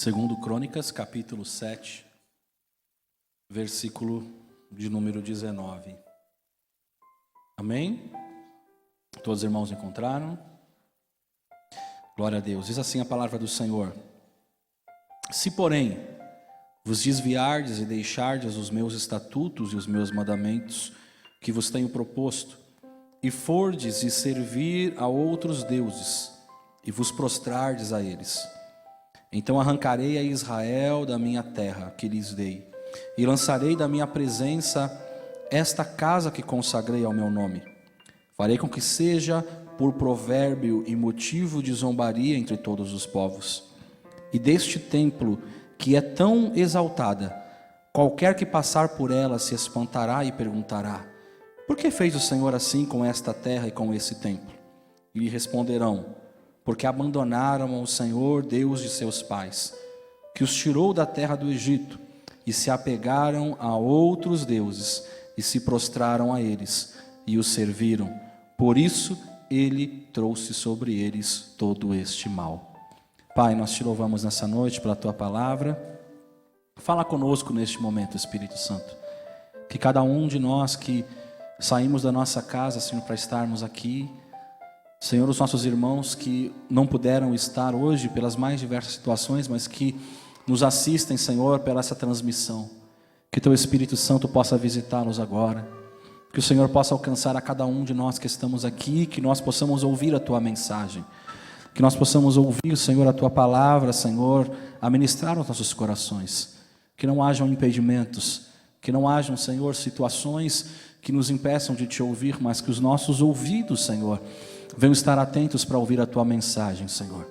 Segundo Crônicas, capítulo 7, versículo de número 19. Amém? Todos os irmãos encontraram? Glória a Deus. Diz assim a palavra do Senhor: Se, porém, vos desviardes e deixardes os meus estatutos e os meus mandamentos que vos tenho proposto, e fordes e servir a outros deuses, e vos prostrardes a eles, então arrancarei a Israel da minha terra que lhes dei, e lançarei da minha presença esta casa que consagrei ao meu nome. Farei com que seja por provérbio e motivo de zombaria entre todos os povos. E deste templo, que é tão exaltada, qualquer que passar por ela se espantará e perguntará: por que fez o Senhor assim com esta terra e com esse templo? E lhe responderão: porque abandonaram o Senhor, Deus de seus pais, que os tirou da terra do Egito, e se apegaram a outros deuses, e se prostraram a eles, e os serviram. Por isso ele trouxe sobre eles todo este mal. Pai, nós te louvamos nessa noite pela tua palavra. Fala conosco neste momento, Espírito Santo. Que cada um de nós que saímos da nossa casa, Senhor, para estarmos aqui, Senhor, os nossos irmãos que não puderam estar hoje pelas mais diversas situações, mas que nos assistem, Senhor, pela essa transmissão, que teu Espírito Santo possa visitá-los agora, que o Senhor possa alcançar a cada um de nós que estamos aqui, que nós possamos ouvir a tua mensagem, que nós possamos ouvir, Senhor, a tua palavra, Senhor, a ministrar os nossos corações, que não hajam impedimentos, que não hajam, Senhor, situações que nos impeçam de te ouvir, mas que os nossos ouvidos, Senhor, venham estar atentos para ouvir a tua mensagem, Senhor.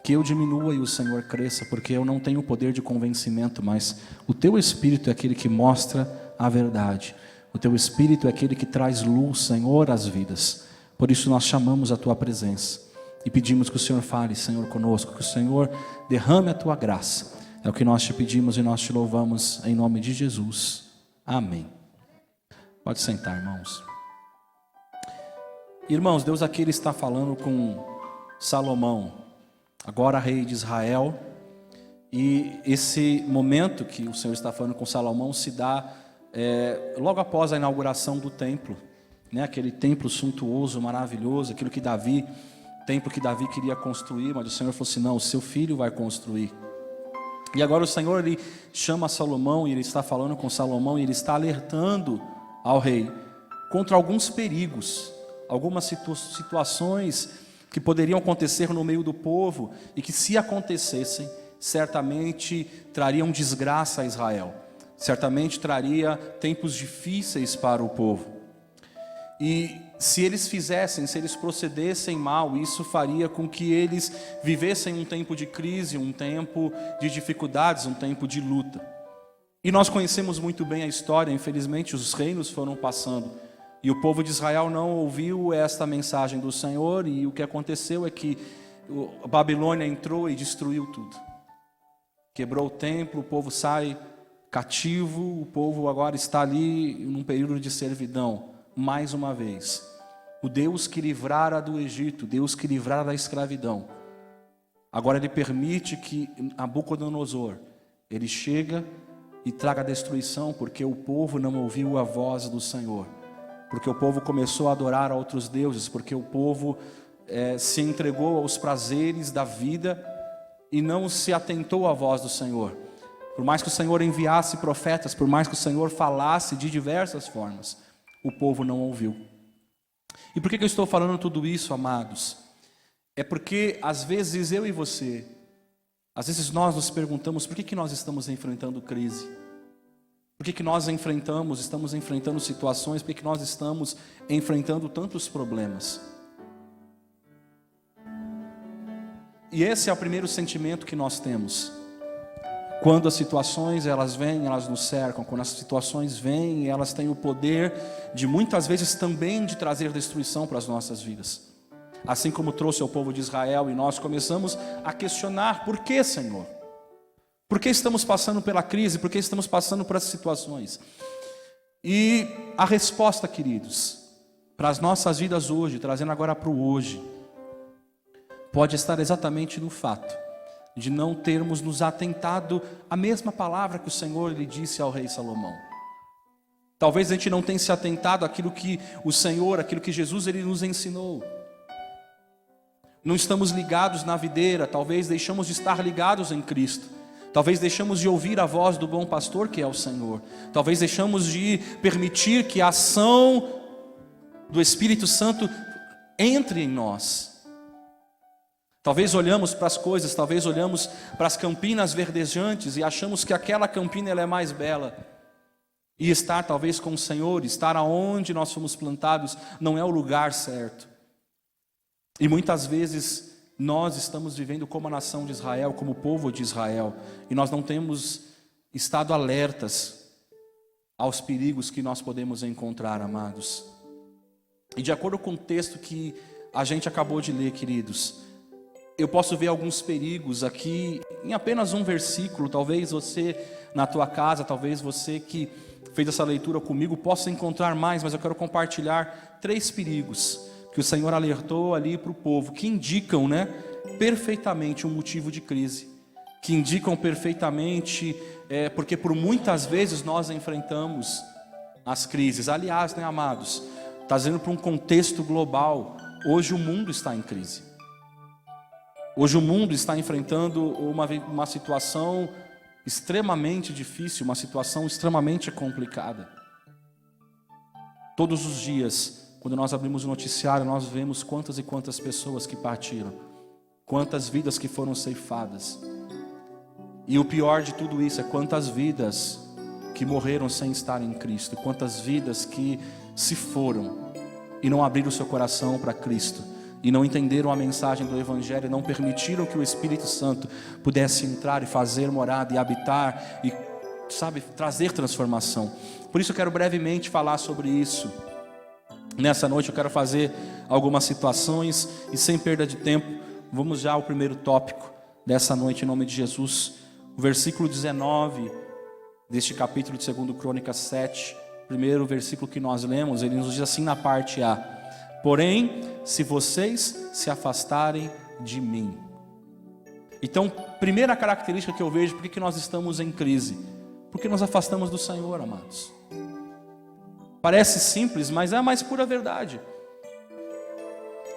Que eu diminua e o Senhor cresça, porque eu não tenho o poder de convencimento, mas o teu Espírito é aquele que mostra a verdade. O teu Espírito é aquele que traz luz, Senhor, às vidas. Por isso nós chamamos a tua presença e pedimos que o Senhor fale, Senhor, conosco, que o Senhor derrame a tua graça. É o que nós te pedimos e nós te louvamos em nome de Jesus. Amém. Pode sentar, irmãos. Irmãos, Deus aqui ele está falando com Salomão, agora rei de Israel, e esse momento que o Senhor está falando com Salomão se dá logo após a inauguração do templo, né? Aquele templo suntuoso, maravilhoso, aquilo que templo que Davi queria construir, mas o Senhor falou assim: não, o seu filho vai construir. E agora o Senhor ele chama Salomão e ele está falando com Salomão e ele está alertando ao rei contra alguns perigos, algumas situações que poderiam acontecer no meio do povo e que, se acontecessem, certamente trariam desgraça a Israel, certamente traria tempos difíceis para o povo. E se eles procedessem mal, isso faria com que eles vivessem um tempo de crise, um tempo de dificuldades, um tempo de luta. E nós conhecemos muito bem a história, infelizmente os reinos foram passando, e o povo de Israel não ouviu esta mensagem do Senhor, e o que aconteceu é que a Babilônia entrou e destruiu tudo. Quebrou o templo, o povo sai cativo, o povo agora está ali num período de servidão, mais uma vez. O Deus que livrara do Egito, Deus que livrara da escravidão, agora ele permite que Nabucodonosor, ele chega e traga destruição, porque o povo não ouviu a voz do Senhor. Porque o povo começou a adorar a outros deuses, porque o povo se entregou aos prazeres da vida e não se atentou à voz do Senhor. Por mais que o Senhor enviasse profetas, por mais que o Senhor falasse de diversas formas, o povo não ouviu. E por que eu estou falando tudo isso, amados? É porque às vezes eu e você, às vezes nós nos perguntamos por que nós estamos enfrentando crise. Por que nós estamos enfrentando situações, por que nós estamos enfrentando tantos problemas? E esse é o primeiro sentimento que nós temos. Quando as situações elas vêm, elas nos cercam. Quando as situações vêm, elas têm o poder de muitas vezes também de trazer destruição para as nossas vidas. Assim como trouxe ao povo de Israel, e nós começamos a questionar: por que, Senhor? Por que estamos passando pela crise? Por que estamos passando por essas situações? E a resposta, queridos, para as nossas vidas hoje, trazendo agora para o hoje, pode estar exatamente no fato de não termos nos atentado à mesma palavra que o Senhor lhe disse ao rei Salomão. Talvez a gente não tenha se atentado àquilo que o Senhor, aquilo que Jesus ele nos ensinou. Não estamos ligados na videira, talvez deixamos de estar ligados em Cristo. Talvez deixamos de ouvir a voz do bom pastor que é o Senhor. Talvez deixamos de permitir que a ação do Espírito Santo entre em nós. Talvez olhamos para as coisas, talvez olhamos para as campinas verdejantes e achamos que aquela campina ela é mais bela. E estar talvez com o Senhor, estar aonde nós fomos plantados, não é o lugar certo. E muitas vezes nós estamos vivendo como a nação de Israel, como o povo de Israel, e nós não temos estado alertas aos perigos que nós podemos encontrar, amados. E de acordo com o texto que a gente acabou de ler, queridos, eu posso ver alguns perigos aqui em apenas um versículo. Talvez você na tua casa, talvez você que fez essa leitura comigo possa encontrar mais, mas eu quero compartilhar 3 perigos que o Senhor alertou ali para o povo, que indicam, perfeitamente um motivo de crise, que indicam perfeitamente, porque por muitas vezes nós enfrentamos as crises. Aliás, amados, está dizendo para um contexto global, hoje o mundo está em crise. Hoje o mundo está enfrentando uma situação extremamente difícil, uma situação extremamente complicada. Todos os dias, quando nós abrimos o noticiário, nós vemos quantas e quantas pessoas que partiram, quantas vidas que foram ceifadas. E o pior de tudo isso é quantas vidas que morreram sem estar em Cristo, quantas vidas que se foram e não abriram o seu coração para Cristo. E não entenderam a mensagem do Evangelho, não permitiram que o Espírito Santo pudesse entrar e fazer morada e habitar e, trazer transformação. Por isso eu quero brevemente falar sobre isso. Nessa noite eu quero fazer algumas situações e sem perda de tempo, vamos já ao primeiro tópico dessa noite em nome de Jesus. O versículo 19 deste capítulo de 2 Crônicas 7, primeiro versículo que nós lemos, ele nos diz assim na parte A: porém, se vocês se afastarem de mim. Então, primeira característica que eu vejo, por que nós estamos em crise? Porque nos afastamos do Senhor, amados. Parece simples, mas é a mais pura verdade.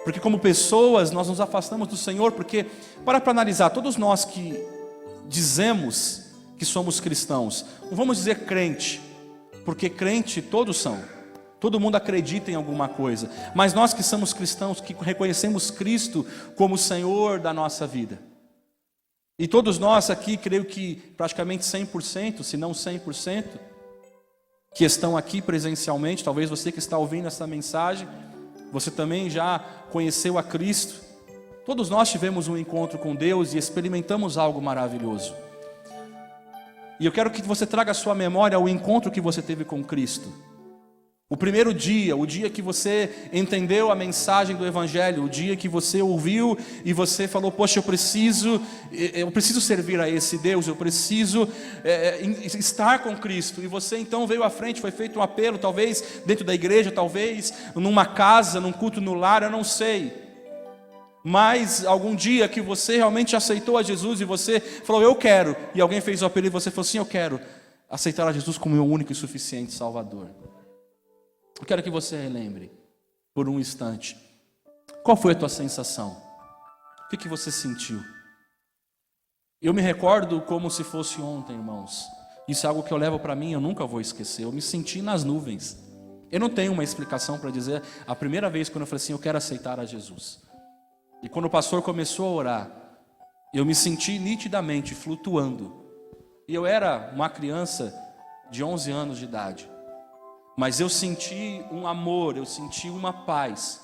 Porque como pessoas, nós nos afastamos do Senhor, porque, para analisar, todos nós que dizemos que somos cristãos, não vamos dizer crente, porque crente todos são. Todo mundo acredita em alguma coisa, mas nós que somos cristãos, que reconhecemos Cristo como Senhor da nossa vida, e todos nós aqui, creio que praticamente 100%, se não 100%, que estão aqui presencialmente, talvez você que está ouvindo essa mensagem, você também já conheceu a Cristo. Todos nós tivemos um encontro com Deus e experimentamos algo maravilhoso. E eu quero que você traga à sua memória o encontro que você teve com Cristo. O primeiro dia, o dia que você entendeu a mensagem do Evangelho, o dia que você ouviu e você falou: poxa, eu preciso servir a esse Deus, eu preciso estar com Cristo. E você então veio à frente, foi feito um apelo, talvez dentro da igreja, talvez numa casa, num culto no lar, eu não sei. Mas algum dia que você realmente aceitou a Jesus e você falou: eu quero, e alguém fez o apelo e você falou assim: eu quero aceitar a Jesus como meu único e suficiente Salvador. Eu quero que você relembre por um instante, qual foi a tua sensação? O que você sentiu? Eu me recordo como se fosse ontem, irmãos. Isso é algo que eu levo para mim, eu nunca vou esquecer. Eu me senti nas nuvens. Eu não tenho uma explicação para dizer a primeira vez quando eu falei assim: eu quero aceitar a Jesus. E quando o pastor começou a orar, eu me senti nitidamente flutuando. E eu era uma criança de 11 anos de idade. Mas eu senti um amor, eu senti uma paz.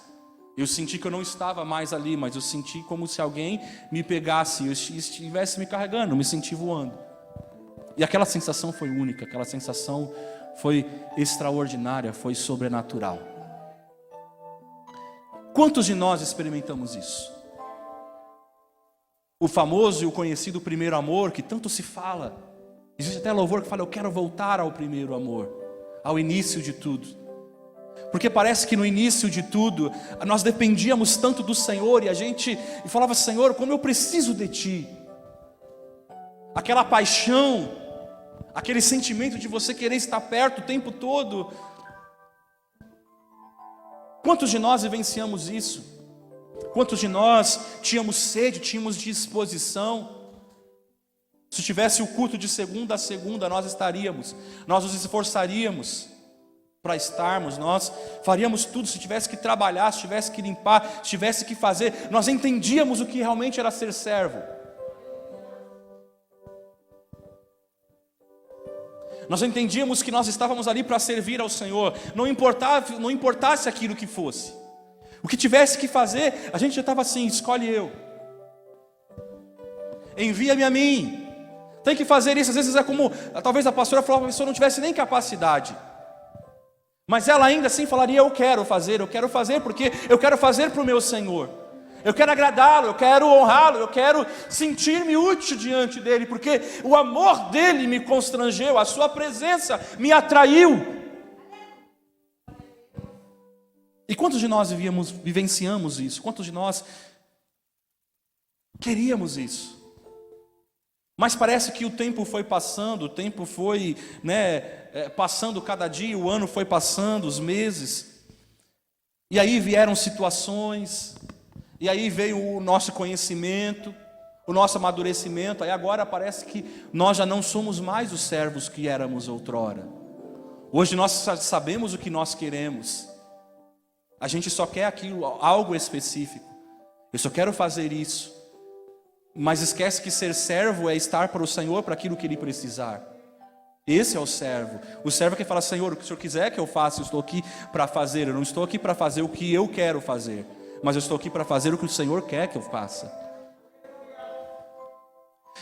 Eu senti que eu não estava mais ali, mas eu senti como se alguém me pegasse, eu estivesse me carregando, eu me senti voando. E aquela sensação foi única, aquela sensação foi extraordinária, foi sobrenatural. Quantos de nós experimentamos isso? O famoso e o conhecido primeiro amor, que tanto se fala. Existe até louvor que fala: eu quero voltar ao primeiro amor, ao início de tudo. Porque parece que no início de tudo nós dependíamos tanto do Senhor, e a gente falava: Senhor, como eu preciso de Ti. aquela paixão, aquele sentimento de você querer estar perto o tempo todo. Quantos de nós vivenciamos isso? Quantos de nós tínhamos sede, tínhamos disposição? Se tivesse o culto de segunda a segunda, nós nos esforçaríamos para estarmos, nós faríamos tudo. Se tivesse que trabalhar, se tivesse que limpar, se tivesse que fazer, nós entendíamos o que realmente era ser servo. Nós entendíamos que nós estávamos ali para servir ao Senhor, não importasse aquilo que fosse. O que tivesse que fazer, a gente já estava assim: escolhe eu, envia-me a mim, tem que fazer isso. Às vezes é como, talvez a pastora falava, a pessoa não tivesse nem capacidade, mas ela ainda assim falaria: eu quero fazer porque eu quero fazer para o meu Senhor, eu quero agradá-lo, eu quero honrá-lo, eu quero sentir-me útil diante dele, porque o amor dele me constrangeu, a sua presença me atraiu. E quantos de nós vivenciamos isso? Quantos de nós queríamos isso? Mas parece que o tempo foi passando, o tempo foi passando cada dia, o ano foi passando, os meses. E aí vieram situações, e aí veio o nosso conhecimento, o nosso amadurecimento. Aí agora parece que nós já não somos mais os servos que éramos outrora. Hoje nós sabemos o que nós queremos. A gente só quer aquilo, algo específico. Eu só quero fazer isso. Mas esquece que ser servo é estar para o Senhor, para aquilo que Ele precisar. Esse é o servo. O servo que fala: Senhor, o que o Senhor quiser que eu faça, eu estou aqui para fazer. Eu não estou aqui para fazer o que eu quero fazer, mas eu estou aqui para fazer o que o Senhor quer que eu faça.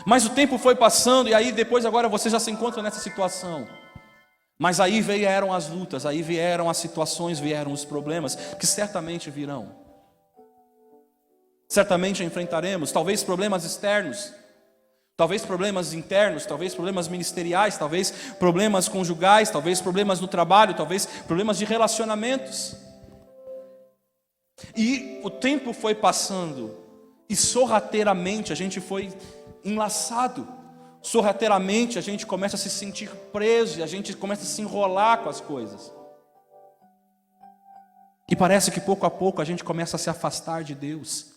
Mas o tempo foi passando, e aí depois agora você já se encontra nessa situação. Mas aí vieram as lutas, aí vieram as situações, vieram os problemas, que certamente virão. Certamente enfrentaremos, talvez problemas externos, talvez problemas internos, talvez problemas ministeriais, talvez problemas conjugais, talvez problemas no trabalho, talvez problemas de relacionamentos. E o tempo foi passando, e sorrateiramente a gente foi enlaçado. Sorrateiramente a gente começa a se sentir preso, e a gente começa a se enrolar com as coisas. E parece que pouco a pouco a gente começa a se afastar de Deus.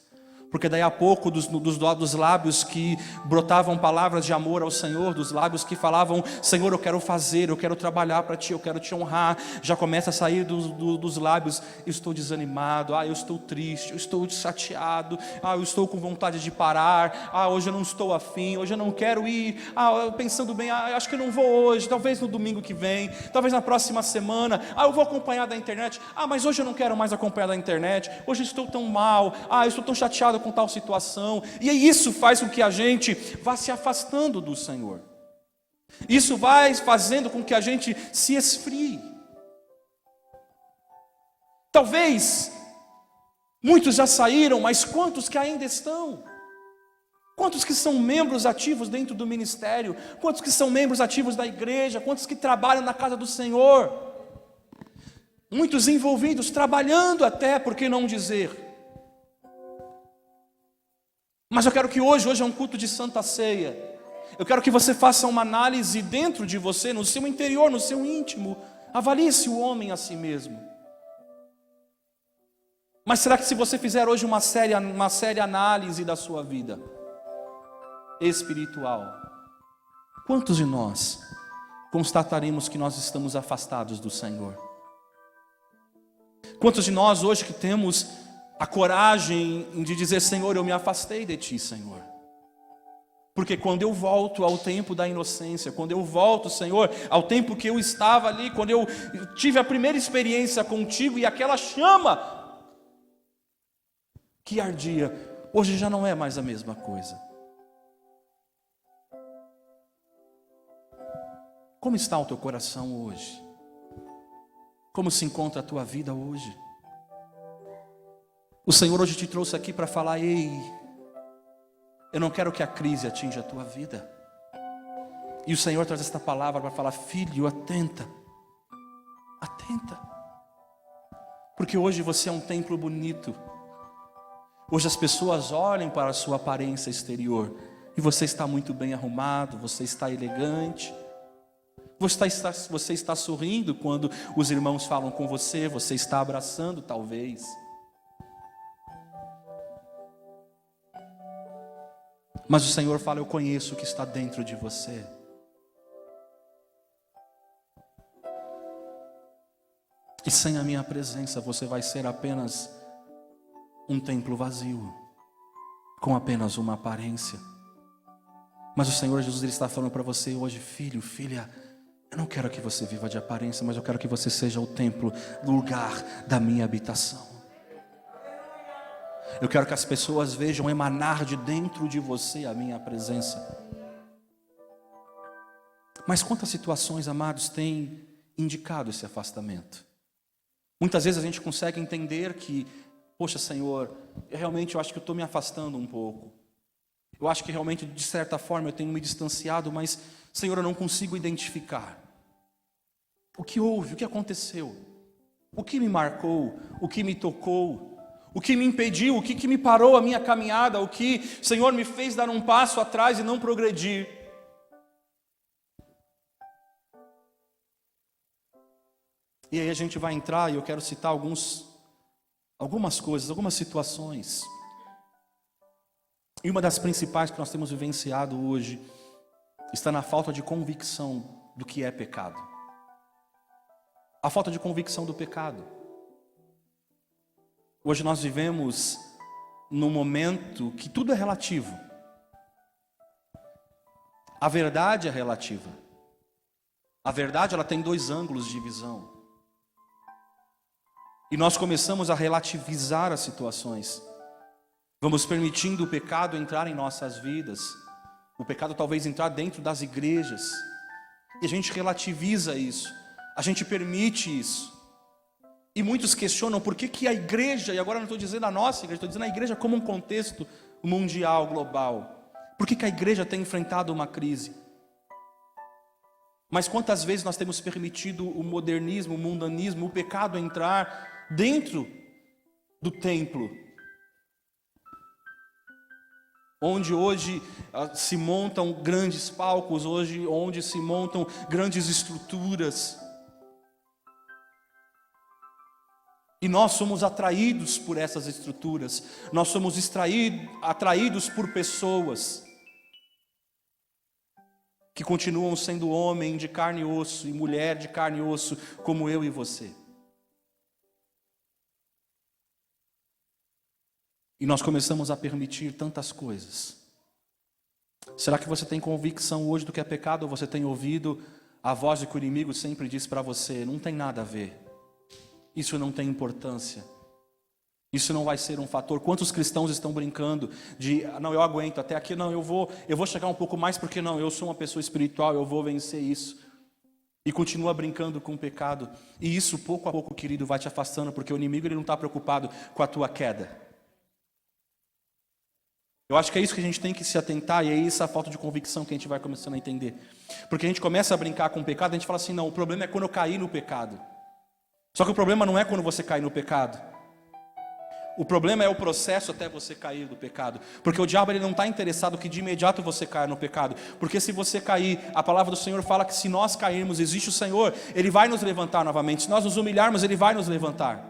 Porque daí a pouco dos lábios que brotavam palavras de amor ao Senhor, dos lábios que falavam: Senhor, eu quero fazer, eu quero trabalhar para Ti, eu quero Te honrar, já começa a sair dos lábios: eu estou desanimado, eu estou triste, eu estou chateado, eu estou com vontade de parar, hoje eu não estou afim, hoje eu não quero ir, pensando bem, eu acho que eu não vou hoje, talvez no domingo que vem, talvez na próxima semana, eu vou acompanhar da internet, mas hoje eu não quero mais acompanhar da internet, hoje eu estou tão mal, eu estou tão chateado com tal situação. E isso faz com que a gente vá se afastando do Senhor. Isso vai fazendo com que a gente se esfrie. Talvez muitos já saíram, mas quantos que ainda estão? Quantos que são membros ativos dentro do ministério? Quantos que são membros ativos da igreja? Quantos que trabalham na casa do Senhor? Muitos envolvidos, trabalhando até, por que não dizer? Mas eu quero que hoje é um culto de Santa Ceia. Eu quero que você faça uma análise dentro de você, no seu interior, no seu íntimo. Avalie-se o homem a si mesmo. Mas será que se você fizer hoje uma séria análise da sua vida espiritual, quantos de nós constataremos que nós estamos afastados do Senhor? Quantos de nós hoje que temos a coragem de dizer: Senhor, eu me afastei de Ti, Senhor. Porque quando eu volto ao tempo da inocência, quando eu volto, Senhor, ao tempo que eu estava ali, quando eu tive a primeira experiência contigo, e aquela chama que ardia, hoje já não é mais a mesma coisa. Como está o teu coração hoje? Como se encontra a tua vida hoje? O Senhor hoje te trouxe aqui para falar: ei, eu não quero que a crise atinja a tua vida. E o Senhor traz esta palavra para falar: filho, atenta. Atenta. Porque hoje você é um templo bonito. Hoje as pessoas olham para a sua aparência exterior, E você está muito bem arrumado, você está elegante. Você está sorrindo quando os irmãos falam com você, você está abraçando talvez. Mas o Senhor fala, eu conheço o que está dentro de você. E sem a minha presença você vai ser apenas um templo vazio, com apenas uma aparência. Mas o Senhor Jesus, Ele está falando para você hoje, filho, filha, eu não quero que você viva de aparência, mas eu quero que você seja o templo, o lugar da minha habitação. Eu quero que as pessoas vejam emanar de dentro de você a minha presença. Mas quantas situações, amados, têm indicado esse afastamento? Muitas vezes a gente consegue entender que, poxa, Senhor, eu acho que eu estou me afastando um pouco. Eu acho que realmente, de certa forma, eu tenho me distanciado, mas, Senhor, eu não consigo identificar. O que houve? O que aconteceu? O que me marcou? O que me tocou? O que me impediu? O que me parou a minha caminhada? O que, Senhor, me fez dar um passo atrás e não progredir? E aí a gente vai entrar e eu quero citar algumas coisas, algumas situações. E uma das principais que nós temos vivenciado hoje está na falta de convicção do que é pecado. A falta de convicção do pecado. Hoje nós vivemos num momento que tudo é relativo. A verdade é relativa. A verdade, ela tem dois ângulos de visão. E nós começamos a relativizar as situações. Vamos permitindo o pecado entrar em nossas vidas. O pecado talvez entrar dentro das igrejas. E a gente relativiza isso. A gente permite isso. E muitos questionam por que a igreja, e agora não estou dizendo a nossa igreja, estou dizendo a igreja como um contexto mundial, global. Por que a igreja tem enfrentado uma crise? Mas quantas vezes nós temos permitido o modernismo, o mundanismo, o pecado entrar dentro do templo? Onde hoje se montam grandes palcos, onde se montam grandes estruturas. E nós somos atraídos por essas estruturas. Nós somos atraídos por pessoas que continuam sendo homem de carne e osso e mulher de carne e osso, como eu e você. E nós começamos a permitir tantas coisas. Será que você tem convicção hoje do que é pecado? Ou você tem ouvido a voz de que o inimigo sempre diz para você, não tem nada a ver. Isso não tem importância. Isso não vai ser um fator. Quantos cristãos estão brincando de, não, eu aguento até aqui, não, eu vou chegar um pouco mais porque não, eu sou uma pessoa espiritual, eu vou vencer isso. E continua brincando com o pecado. E isso pouco a pouco, querido, vai te afastando, porque o inimigo ele não está preocupado com a tua queda. Eu acho que é isso que a gente tem que se atentar, e é essa falta de convicção que a gente vai começando a entender. Porque a gente começa a brincar com o pecado, a gente fala assim, não, o problema é quando eu caí no pecado. Só que o problema não é quando você cai no pecado. O problema é o processo até você cair no pecado. Porque o diabo ele não está interessado que de imediato você caia no pecado. Porque se você cair, a palavra do Senhor fala que se nós cairmos, existe o Senhor, Ele vai nos levantar novamente. Se nós nos humilharmos, Ele vai nos levantar.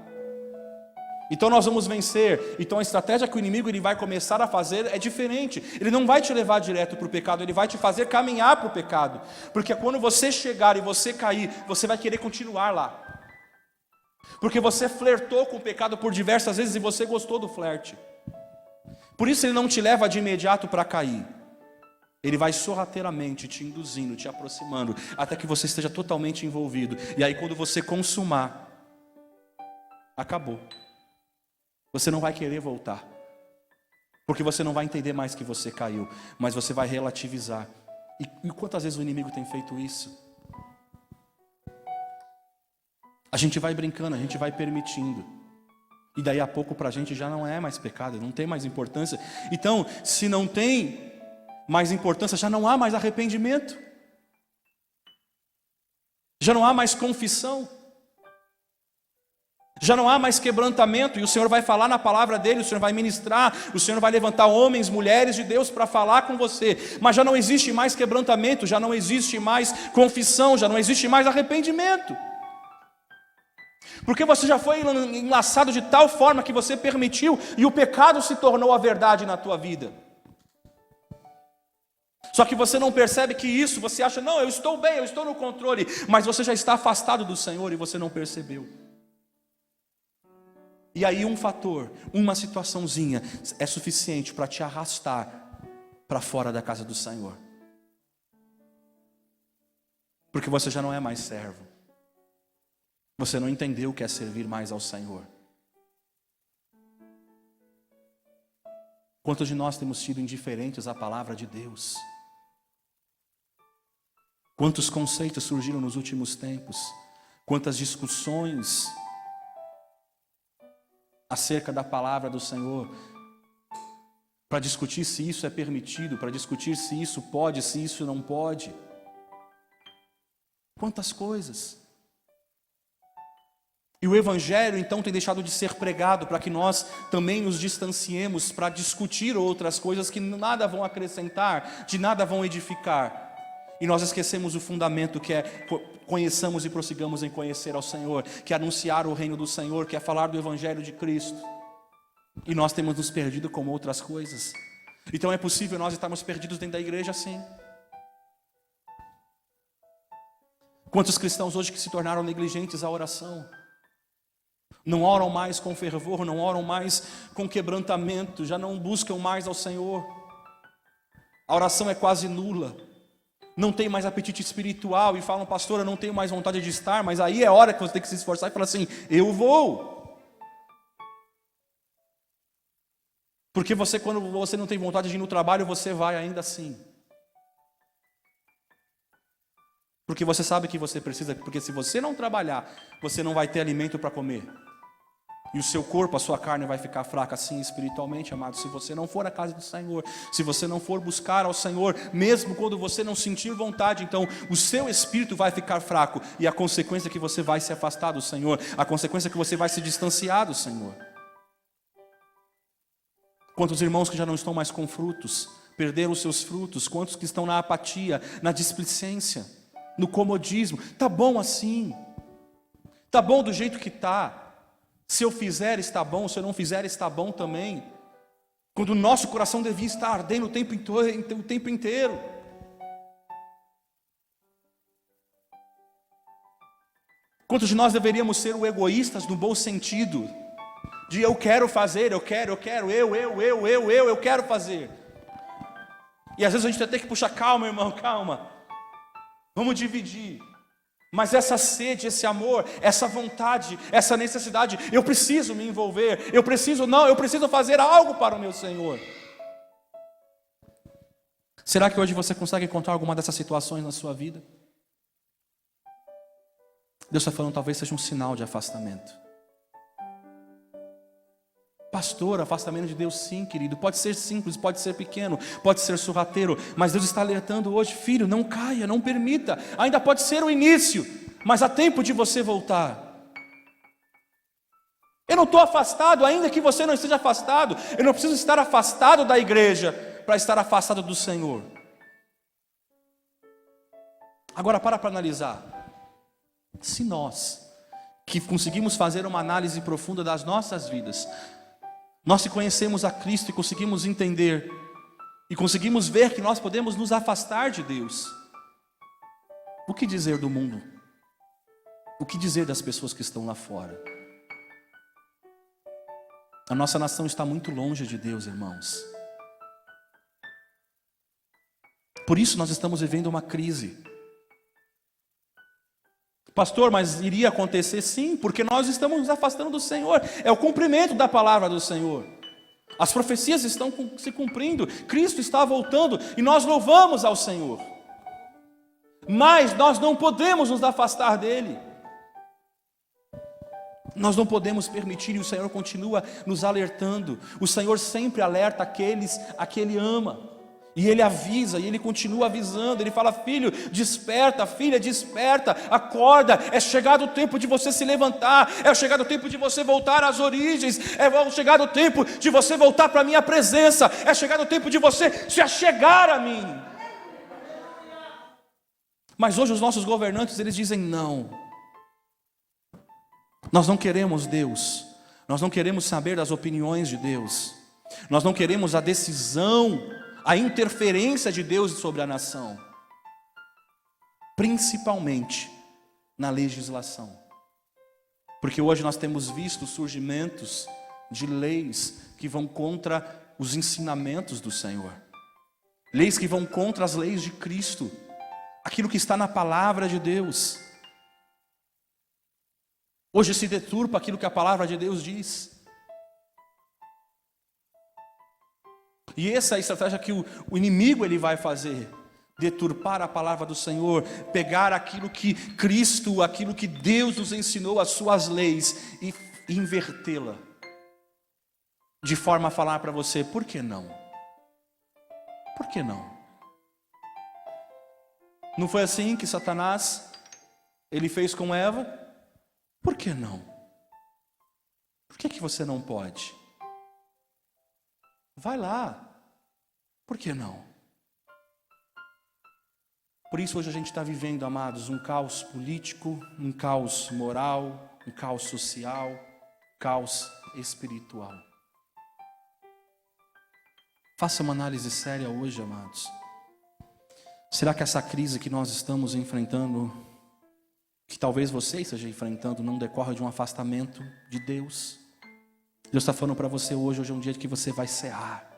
Então nós vamos vencer. Então a estratégia que o inimigo ele vai começar a fazer é diferente. Ele não vai te levar direto para o pecado, ele vai te fazer caminhar para o pecado. Porque quando você chegar e você cair, você vai querer continuar lá. Porque você flertou com o pecado por diversas vezes e você gostou do flerte. Por isso ele não te leva de imediato para cair. Ele vai sorrateiramente te induzindo, te aproximando, até que você esteja totalmente envolvido. E aí quando você consumar, acabou. Você não vai querer voltar. Porque você não vai entender mais que você caiu. Mas você vai relativizar. E quantas vezes o inimigo tem feito isso? A gente vai brincando, a gente vai permitindo. E daí a pouco para a gente já não é mais pecado, não tem mais importância. Então, se não tem mais importância, já não há mais arrependimento. Já não há mais confissão. Já não há mais quebrantamento, e o Senhor vai falar na palavra dele, o Senhor vai ministrar, o Senhor vai levantar homens, mulheres de Deus para falar com você, mas já não existe mais quebrantamento, já não existe mais confissão, já não existe mais arrependimento, porque você já foi enlaçado de tal forma que você permitiu, e o pecado se tornou a verdade na tua vida. Só que você não percebe que isso, você acha, não, eu estou bem, eu estou no controle, mas você já está afastado do Senhor e você não percebeu. E aí um fator, uma situaçãozinha é suficiente para te arrastar para fora da casa do Senhor. Porque você já não é mais servo. Você não entendeu o que é servir mais ao Senhor. Quantos de nós temos sido indiferentes à palavra de Deus? Quantos conceitos surgiram nos últimos tempos? Quantas discussões acerca da palavra do Senhor, para discutir se isso é permitido, para discutir se isso pode, se isso não pode. Quantas coisas. E o Evangelho então tem deixado de ser pregado para que nós também nos distanciemos para discutir outras coisas que nada vão acrescentar, de nada vão edificar. E nós esquecemos o fundamento que é conheçamos e prossigamos em conhecer ao Senhor, que é anunciar o reino do Senhor, que é falar do Evangelho de Cristo. E nós temos nos perdido com outras coisas. Então é possível nós estarmos perdidos dentro da igreja assim. Quantos cristãos hoje que se tornaram negligentes à oração? Não oram mais com fervor, não oram mais com quebrantamento, já não buscam mais ao Senhor. A oração é quase nula. Não tem mais apetite espiritual e falam, pastor, eu não tenho mais vontade de estar, mas aí é a hora que você tem que se esforçar e falar assim, eu vou. Porque você, quando você não tem vontade de ir no trabalho, você vai ainda assim. Porque você sabe que você precisa, porque se você não trabalhar, você não vai ter alimento para comer. E o seu corpo, a sua carne vai ficar fraca assim espiritualmente, amado. Se você não for à casa do Senhor, se você não for buscar ao Senhor, mesmo quando você não sentir vontade, então o seu espírito vai ficar fraco. E a consequência é que você vai se afastar do Senhor. A consequência é que você vai se distanciar do Senhor. Quantos irmãos que já não estão mais com frutos, perderam os seus frutos. Quantos que estão na apatia, na displicência, no comodismo. Tá bom assim. Tá bom do jeito que tá. Se eu fizer, está bom. Se eu não fizer, está bom também. Quando o nosso coração devia estar ardendo o tempo inteiro. Quantos de nós deveríamos ser o egoístas no bom sentido? De eu quero fazer, eu quero, eu quero fazer. E às vezes a gente vai ter que puxar, calma irmão, calma. Vamos dividir. Mas essa sede, esse amor, essa vontade, essa necessidade, eu preciso me envolver, eu preciso fazer algo para o meu Senhor. Será que hoje você consegue encontrar alguma dessas situações na sua vida? Deus está falando, talvez seja um sinal de afastamento. Pastor, afastamento de Deus, sim, querido. Pode ser simples, pode ser pequeno, pode ser sorrateiro, mas Deus está alertando hoje, filho, não caia, não permita. Ainda pode ser o início, mas há tempo de você voltar. Eu não estou afastado, ainda que você não esteja afastado. Eu não preciso estar afastado da igreja para estar afastado do Senhor. Agora para analisar. Se nós, que conseguimos fazer uma análise profunda das nossas vidas, nós que conhecemos a Cristo e conseguimos entender, e conseguimos ver que nós podemos nos afastar de Deus, o que dizer do mundo? O que dizer das pessoas que estão lá fora? A nossa nação está muito longe de Deus, irmãos. Por isso nós estamos vivendo uma crise. Pastor, mas iria acontecer sim, porque nós estamos nos afastando do Senhor. É o cumprimento da palavra do Senhor. As profecias estão se cumprindo, Cristo está voltando e nós louvamos ao Senhor. Mas nós não podemos nos afastar dEle. Nós não podemos permitir, e o Senhor continua nos alertando. O Senhor sempre alerta aqueles a que Ele ama. E ele avisa, e ele continua avisando, ele fala: filho, desperta, filha, desperta, acorda, é chegado o tempo de você se levantar, é chegado o tempo de você voltar às origens, é chegado o tempo de você voltar para a minha presença, é chegado o tempo de você se achegar a mim. Mas hoje os nossos governantes, eles dizem não. Nós não queremos Deus, nós não queremos saber das opiniões de Deus, nós não queremos a decisão, a interferência de Deus sobre a nação, principalmente na legislação, porque hoje nós temos visto surgimentos de leis que vão contra os ensinamentos do Senhor, leis que vão contra as leis de Cristo, aquilo que está na palavra de Deus. Hoje se deturpa aquilo que a palavra de Deus diz. E essa é a estratégia que o inimigo ele vai fazer: deturpar a palavra do Senhor, pegar aquilo que Cristo, aquilo que Deus nos ensinou, as suas leis, e invertê-la, de forma a falar para você: por que não? Por que não? Não foi assim que Satanás, ele fez com Eva? Por que não? Por que você não pode? Vai lá. Por que não? Por isso hoje a gente está vivendo, amados, um caos político, um caos moral, um caos social, um caos espiritual. Faça uma análise séria hoje, amados. Será que essa crise que nós estamos enfrentando, que talvez você esteja enfrentando, não decorre de um afastamento de Deus? Deus está falando para você hoje é um dia que você vai cear,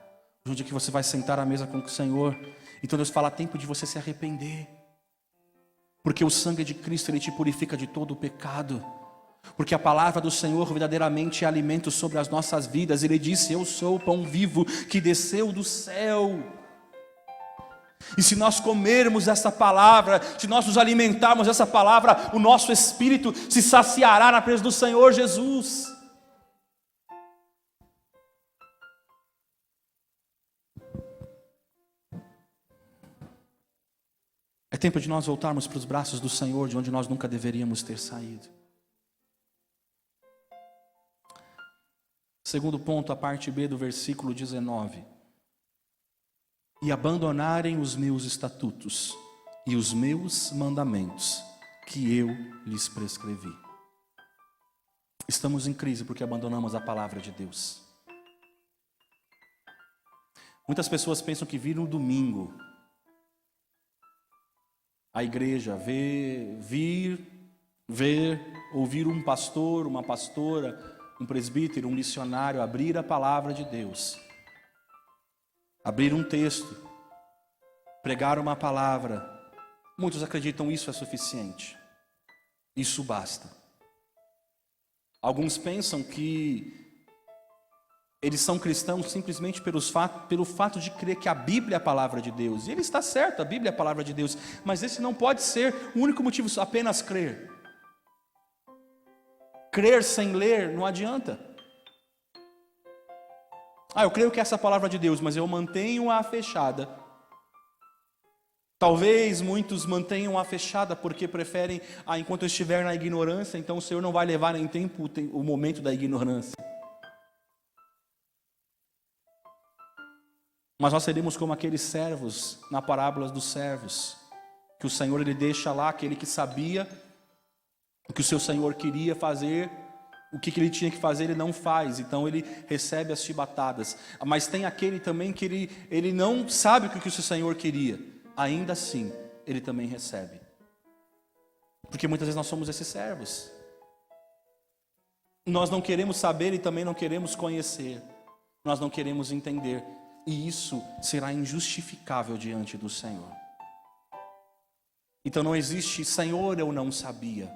hoje é um dia que você vai sentar à mesa com o Senhor. Então Deus fala: tempo de você se arrepender, porque o sangue de Cristo ele te purifica de todo o pecado, porque a palavra do Senhor verdadeiramente é alimento sobre as nossas vidas. Ele disse: eu sou o pão vivo que desceu do céu. E se nós comermos essa palavra, se nós nos alimentarmos dessa palavra, o nosso espírito se saciará na presença do Senhor Jesus. É tempo de nós voltarmos para os braços do Senhor, de onde nós nunca deveríamos ter saído. Segundo ponto, a parte B do versículo 19. E abandonarem os meus estatutos e os meus mandamentos, que eu lhes prescrevi. Estamos em crise porque abandonamos a palavra de Deus. Muitas pessoas pensam que vir no domingo a igreja, ouvir um pastor, uma pastora, um presbítero, um missionário abrir a palavra de Deus, abrir um texto, pregar uma palavra. Muitos acreditam isso é suficiente, isso basta. Alguns pensam que eles são cristãos simplesmente pelo fato de crer que a Bíblia é a palavra de Deus. E ele está certo, a Bíblia é a palavra de Deus, mas esse não pode ser o único motivo, apenas crer. Crer sem ler não adianta. Eu creio que essa é a palavra de Deus, mas eu mantenho-a fechada. Talvez muitos mantenham-a fechada porque preferem, enquanto eu estiver na ignorância, então o Senhor não vai levar nem tempo o momento da ignorância. Mas nós seremos como aqueles servos na parábola dos servos, que o Senhor ele deixa lá, aquele que sabia o que o seu Senhor queria fazer, o que ele tinha que fazer ele não faz, então ele recebe as chibatadas. Mas tem aquele também que ele não sabe o que o seu Senhor queria, ainda assim ele também recebe, porque muitas vezes nós somos esses servos. Nós não queremos saber e também não queremos conhecer, nós não queremos entender, e isso será injustificável diante do Senhor. Então não existe Senhor, eu não sabia,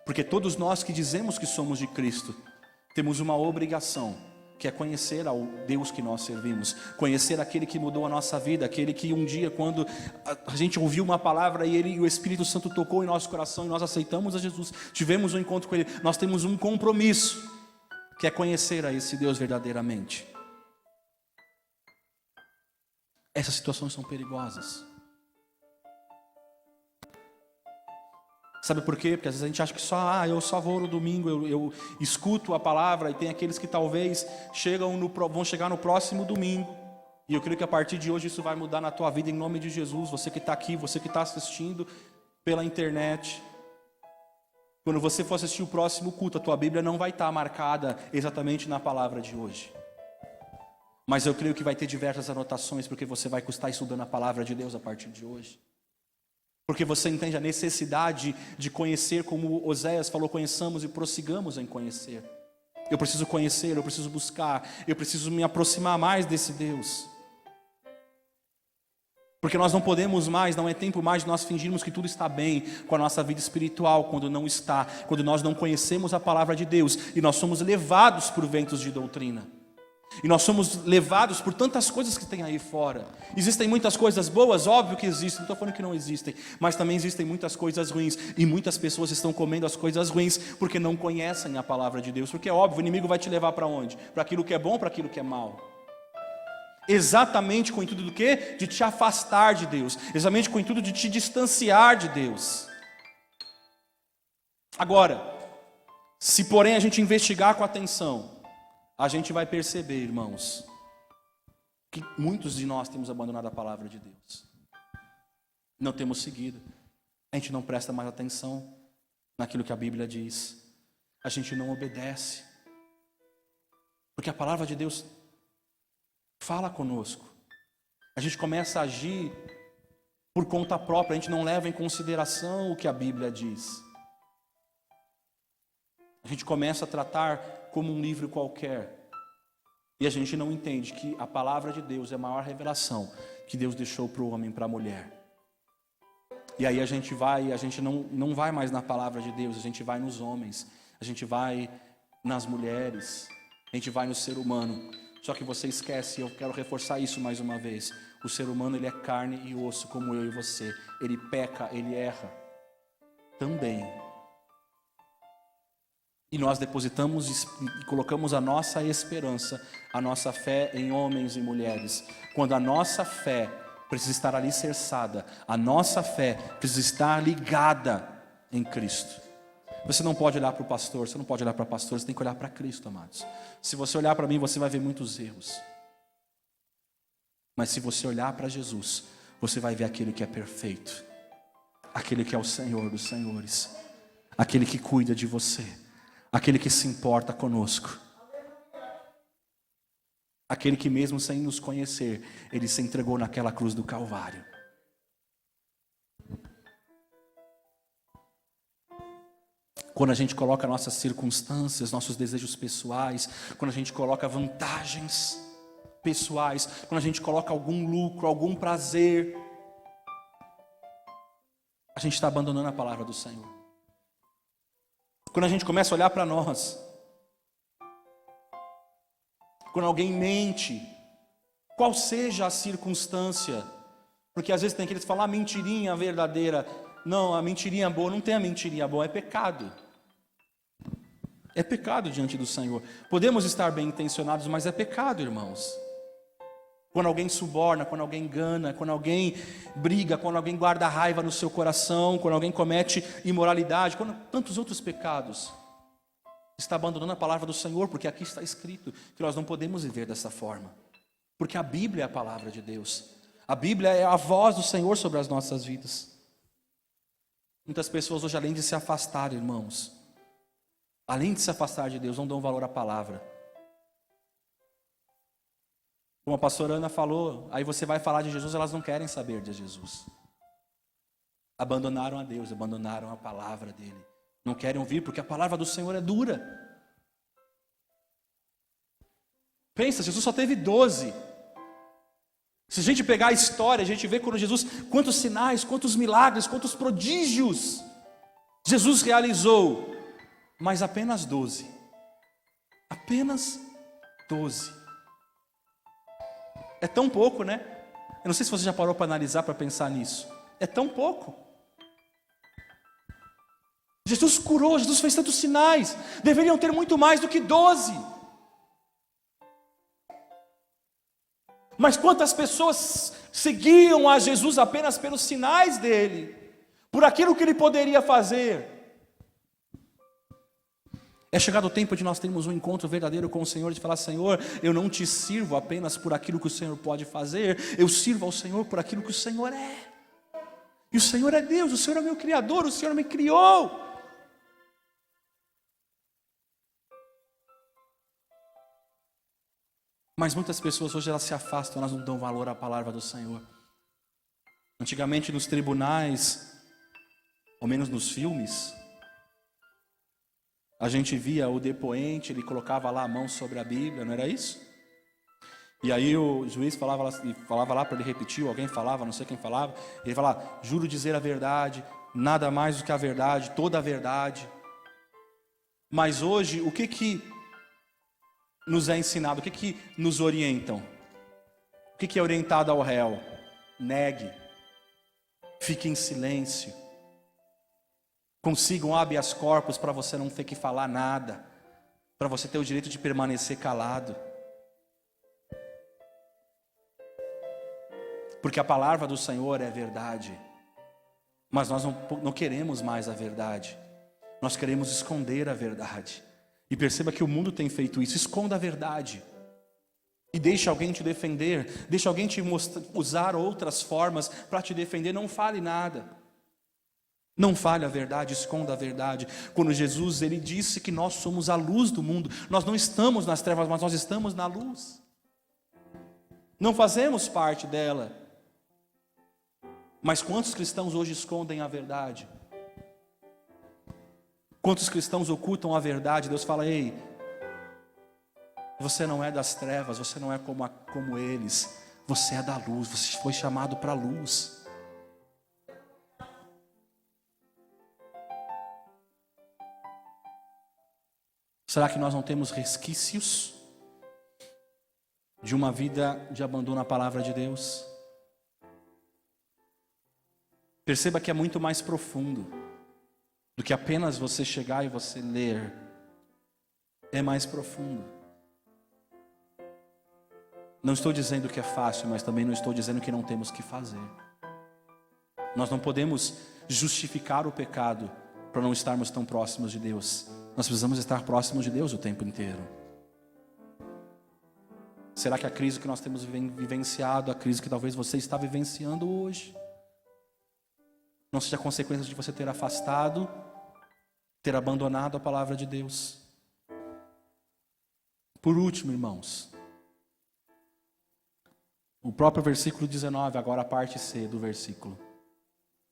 porque todos nós que dizemos que somos de Cristo temos uma obrigação, que é conhecer ao Deus que nós servimos, conhecer aquele que mudou a nossa vida, aquele que um dia, quando a gente ouviu uma palavra e o Espírito Santo tocou em nosso coração e nós aceitamos a Jesus, tivemos um encontro com Ele, nós temos um compromisso, que é conhecer a esse Deus verdadeiramente. Essas situações são perigosas. Sabe por quê? Porque às vezes a gente acha que eu só vou no domingo, eu escuto a palavra, e tem aqueles que talvez vão chegar no próximo domingo. E eu creio que a partir de hoje isso vai mudar na tua vida, em nome de Jesus. Você que está aqui, você que está assistindo pela internet. Quando você for assistir o próximo culto, a tua Bíblia não vai estar marcada exatamente na palavra de hoje. Mas eu creio que vai ter diversas anotações, porque você vai estar estudando a palavra de Deus a partir de hoje. Porque você entende a necessidade de conhecer, como Oséias falou, conheçamos e prossigamos em conhecer. Eu preciso conhecer, eu preciso buscar, eu preciso me aproximar mais desse Deus. Porque nós não podemos mais, não é tempo mais de nós fingirmos que tudo está bem com a nossa vida espiritual, quando não está, quando nós não conhecemos a palavra de Deus, e nós somos levados por ventos de doutrina. E nós somos levados por tantas coisas que tem aí fora. Existem muitas coisas boas, óbvio que existem, não estou falando que não existem, mas também existem muitas coisas ruins, e muitas pessoas estão comendo as coisas ruins porque não conhecem a palavra de Deus. Porque é óbvio, o inimigo vai te levar para onde? Para aquilo que é bom, para aquilo que é mal. Exatamente com o intuito do quê? De te afastar de Deus. Exatamente com o intuito de te distanciar de Deus. Agora, se porém a gente investigar com atenção, a gente vai perceber, irmãos, que muitos de nós temos abandonado a palavra de Deus. Não temos seguido. A gente não presta mais atenção naquilo que a Bíblia diz. A gente não obedece. Porque a palavra de Deus fala conosco. A gente começa a agir por conta própria. A gente não leva em consideração o que a Bíblia diz. A gente começa a tratar como um livro qualquer. E a gente não entende que a palavra de Deus é a maior revelação que Deus deixou para o homem e para a mulher. E aí a gente não vai mais na palavra de Deus, a gente vai nos homens, a gente vai nas mulheres, a gente vai no ser humano. Só que você esquece, e eu quero reforçar isso mais uma vez. O ser humano, ele é carne e osso, como eu e você. Ele peca, ele erra também. E nós depositamos e colocamos a nossa esperança, a nossa fé em homens e mulheres. Quando a nossa fé precisa estar alicerçada, a nossa fé precisa estar ligada em Cristo. Você não pode olhar para o pastor, você não pode olhar para o pastor, você tem que olhar para Cristo, amados. Se você olhar para mim, você vai ver muitos erros. Mas se você olhar para Jesus, você vai ver aquele que é perfeito. Aquele que é o Senhor dos senhores. Aquele que cuida de você. Aquele que se importa conosco. Aquele que mesmo sem nos conhecer, Ele se entregou naquela cruz do Calvário. Quando a gente coloca nossas circunstâncias, nossos desejos pessoais, quando a gente coloca vantagens pessoais, quando a gente coloca algum lucro, algum prazer, a gente está abandonando a palavra do Senhor. Quando a gente começa a olhar para nós, quando alguém mente, qual seja a circunstância, porque às vezes tem aqueles que falam, mentirinha verdadeira. Não, a mentirinha boa, não tem a mentirinha boa, é pecado. É pecado diante do Senhor. Podemos estar bem intencionados, mas é pecado, irmãos. Quando alguém suborna, quando alguém engana, quando alguém briga, quando alguém guarda raiva no seu coração, quando alguém comete imoralidade, quando tantos outros pecados, está abandonando a palavra do Senhor, porque aqui está escrito que nós não podemos viver dessa forma. Porque a Bíblia é a palavra de Deus. A Bíblia é a voz do Senhor sobre as nossas vidas. Muitas pessoas hoje, além de se afastar, irmãos, além de se afastar de Deus, não dão valor à palavra. Como a pastora Ana falou, aí você vai falar de Jesus, elas não querem saber de Jesus. Abandonaram a Deus, abandonaram a palavra dele. Não querem ouvir porque a palavra do Senhor é dura. Pensa, Jesus só teve 12. Se a gente pegar a história, a gente vê quando Jesus, quantos sinais, quantos milagres, quantos prodígios Jesus realizou, mas apenas 12. Apenas 12. É tão pouco, né? Eu não sei se você já parou para analisar, para pensar nisso. É tão pouco. Jesus curou, Jesus fez tantos sinais. Deveriam ter muito mais do que 12. Mas quantas pessoas seguiam a Jesus apenas pelos sinais dele, por aquilo que ele poderia fazer? É chegado o tempo de nós termos um encontro verdadeiro com o Senhor, de falar: Senhor, eu não te sirvo apenas por aquilo que o Senhor pode fazer, eu sirvo ao Senhor por aquilo que o Senhor é. E o Senhor é Deus, o Senhor é meu Criador, o Senhor me criou. Mas muitas pessoas hoje elas se afastam, elas não dão valor à palavra do Senhor. Antigamente nos tribunais, ou menos nos filmes, a gente via o depoente, ele colocava lá a mão sobre a Bíblia, não era isso? E aí o juiz falava lá para ele repetir, ou alguém falava, não sei quem falava, ele falava: juro dizer a verdade, nada mais do que a verdade, toda a verdade. Mas hoje, o que nos é ensinado, o que nos orientam? O que é orientado ao réu? Negue, fique em silêncio, consiga um habeas corpus para você não ter que falar nada, para você ter o direito de permanecer calado. Porque a palavra do Senhor é verdade, mas nós não queremos mais a verdade, nós queremos esconder a verdade. E perceba que o mundo tem feito isso: esconda a verdade, e deixe alguém te defender, deixe alguém te usar outras formas para te defender. Não fale nada, não fale a verdade, esconda a verdade. Quando Jesus ele disse que nós somos a luz do mundo, nós não estamos nas trevas, mas nós estamos na luz, não fazemos parte dela. Mas quantos cristãos hoje escondem a verdade? Quantos cristãos ocultam a verdade? Deus fala: ei, você não é das trevas, você não é como eles, você é da luz, você foi chamado para a luz. Será que nós não temos resquícios de uma vida de abandono à palavra de Deus? Perceba que é muito mais profundo do que apenas você chegar e você ler. É mais profundo. Não estou dizendo que é fácil, mas também não estou dizendo que não temos que fazer. Nós não podemos justificar o pecado para não estarmos tão próximos de Deus. Nós precisamos estar próximos de Deus o tempo inteiro. Será que a crise que nós temos vivenciado, a crise que talvez você está vivenciando hoje, não seja consequência de você ter afastado, ter abandonado a palavra de Deus? Por último, irmãos, o próprio versículo 19, agora a parte C do versículo: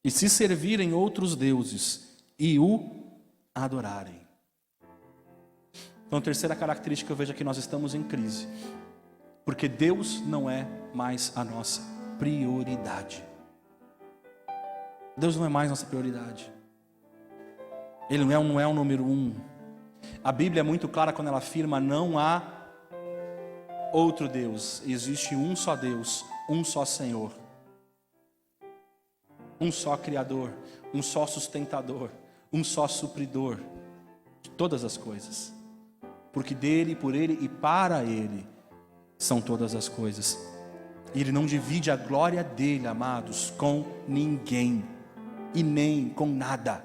e se servirem outros deuses e o adorarem. Então, a terceira característica que eu vejo é que nós estamos em crise, porque Deus não é mais a nossa prioridade. Deus não é mais nossa prioridade. Ele não é o número 1. A Bíblia é muito clara quando ela afirma: não há outro Deus, existe um só Deus, um só Senhor, um só Criador, um só sustentador, um só supridor de todas as coisas, porque dele, por ele e para ele são todas as coisas. E ele não divide a glória dele, amados, com ninguém e nem com nada.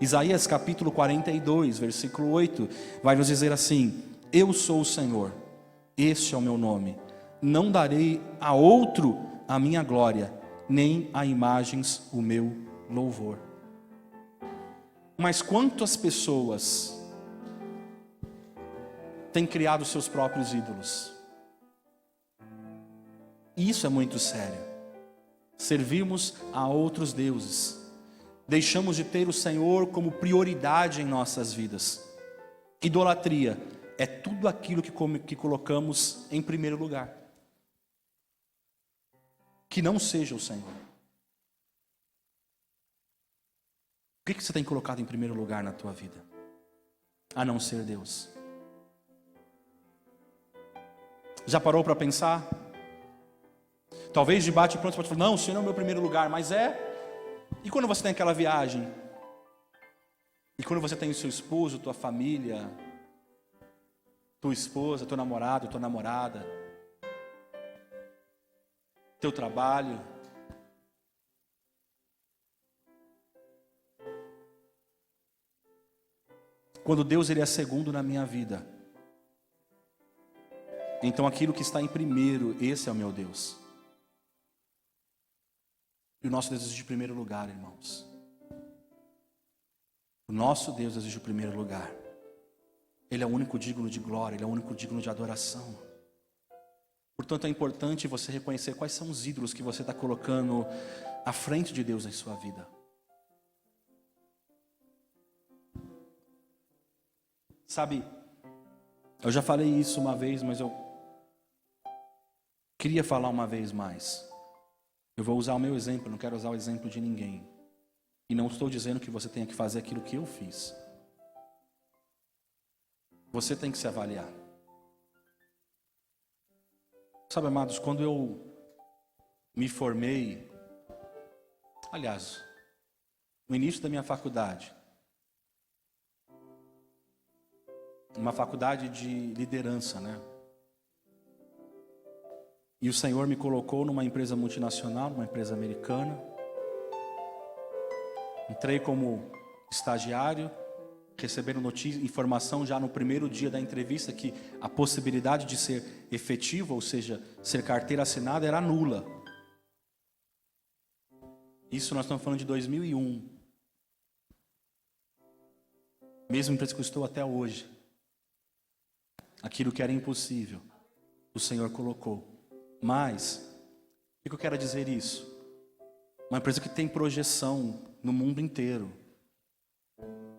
Isaías capítulo 42, versículo 8 vai nos dizer assim: eu sou o Senhor, este é o meu nome, não darei a outro a minha glória, nem a imagens o meu louvor. Mas quantas pessoas têm criado seus próprios ídolos? E isso é muito sério. Servimos a outros deuses, deixamos de ter o Senhor como prioridade em nossas vidas. Idolatria é tudo aquilo que colocamos em primeiro lugar, que não seja o Senhor. O que você tem colocado em primeiro lugar na tua vida, a não ser Deus? Já parou para pensar? Talvez de bate pronto você pode falar: não, o Senhor é o meu primeiro lugar, mas é. E quando você tem aquela viagem? E quando você tem o seu esposo, tua família, tua esposa, teu namorado, tua namorada? teu trabalho. Quando Deus ele é segundo na minha vida, então aquilo que está em primeiro, esse é o meu Deus. E o nosso Deus exige o primeiro lugar, irmãos. O nosso Deus exige o primeiro lugar. Ele é o único digno de glória, Ele é o único digno de adoração. Portanto, é importante você reconhecer quais são os ídolos que você está colocando à frente de Deus em sua vida. Sabe, eu já falei isso uma vez, mas eu queria falar uma vez mais. Eu vou usar o meu exemplo, não quero usar o exemplo de ninguém. E não estou dizendo que você tenha que fazer aquilo que eu fiz. Você tem que se avaliar. Sabe, amados, quando eu me formei, aliás, no início da minha faculdade, uma faculdade de liderança, né? E o Senhor me colocou numa empresa multinacional, numa empresa americana. Entrei como estagiário, recebendo notícia, informação já no primeiro dia da entrevista que a possibilidade de ser efetivo, ou seja, ser carteira assinada, era nula. Isso nós estamos falando de 2001. Mesma empresa que eu estou até hoje. Aquilo que era impossível, o Senhor colocou. Mas, o que eu quero dizer isso? Uma empresa que tem projeção no mundo inteiro.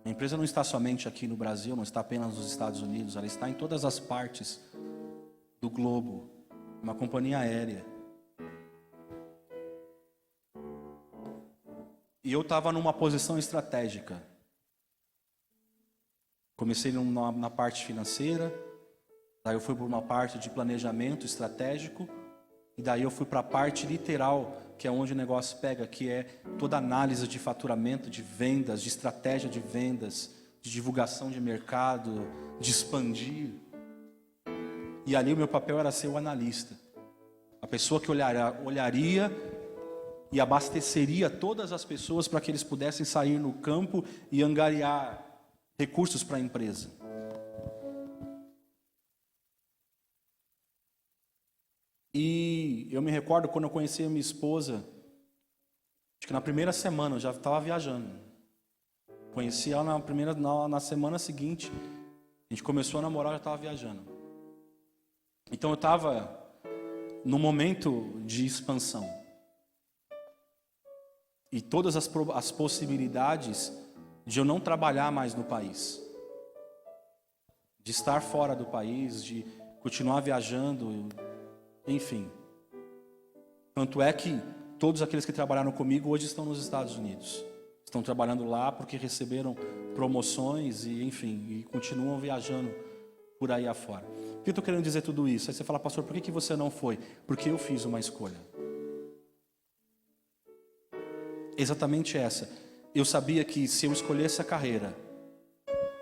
A empresa não está somente aqui no Brasil, não está apenas nos Estados Unidos, ela está em todas as partes do globo. Uma companhia aérea. E eu estava numa posição estratégica. Comecei na parte financeira, daí eu fui para uma parte de planejamento estratégico, e daí eu fui para a parte literal, que é onde o negócio pega, que é toda a análise de faturamento, de vendas, de estratégia de vendas, de divulgação de mercado, de expandir. E ali o meu papel era ser o analista. A pessoa que olharia e abasteceria todas as pessoas para que eles pudessem sair no campo e angariar recursos para a empresa. E eu me recordo quando eu conheci a minha esposa, acho que na primeira semana eu já estava viajando. Conheci ela na semana seguinte, a gente começou a namorar, eu já estava viajando. Então eu estava num momento de expansão. E todas as possibilidades de eu não trabalhar mais no país, de estar fora do país, de continuar viajando, enfim. Tanto é que todos aqueles que trabalharam comigo hoje estão nos Estados Unidos. Estão trabalhando lá porque receberam promoções e, enfim, e continuam viajando por aí afora. Por que eu estou querendo dizer tudo isso? Aí você fala, pastor, por que você não foi? Porque eu fiz uma escolha. Exatamente essa. Eu sabia que se eu escolhesse a carreira,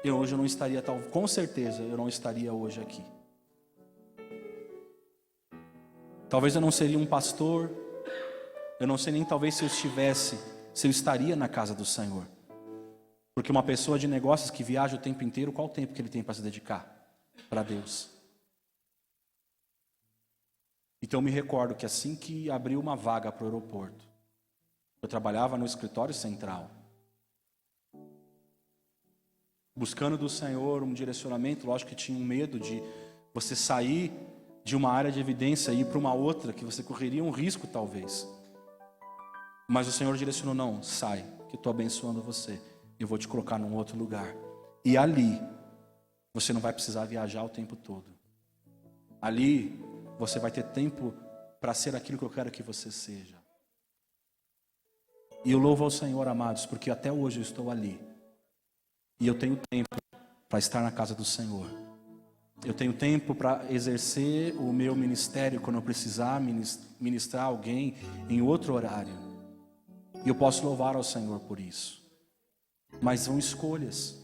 hoje eu não estaria, com certeza, eu não estaria hoje aqui. Talvez eu não seria um pastor, eu não sei nem talvez se eu estaria na casa do Senhor. Porque uma pessoa de negócios que viaja o tempo inteiro, qual o tempo que ele tem para se dedicar para Deus? Então eu me recordo que assim que abriu uma vaga para o aeroporto, eu trabalhava no escritório central, buscando do Senhor um direcionamento. Lógico que tinha um medo de você sair de uma área de evidência e ir para uma outra, que você correria um risco talvez. Mas o Senhor direcionou, não, sai, que eu estou abençoando você, eu vou te colocar num outro lugar. E ali, você não vai precisar viajar o tempo todo. Ali, você vai ter tempo para ser aquilo que eu quero que você seja. E eu louvo ao Senhor, amados, porque até hoje eu estou ali. E eu tenho tempo para estar na casa do Senhor. Eu tenho tempo para exercer o meu ministério quando eu precisar ministrar alguém em outro horário. E eu posso louvar ao Senhor por isso. Mas são escolhas.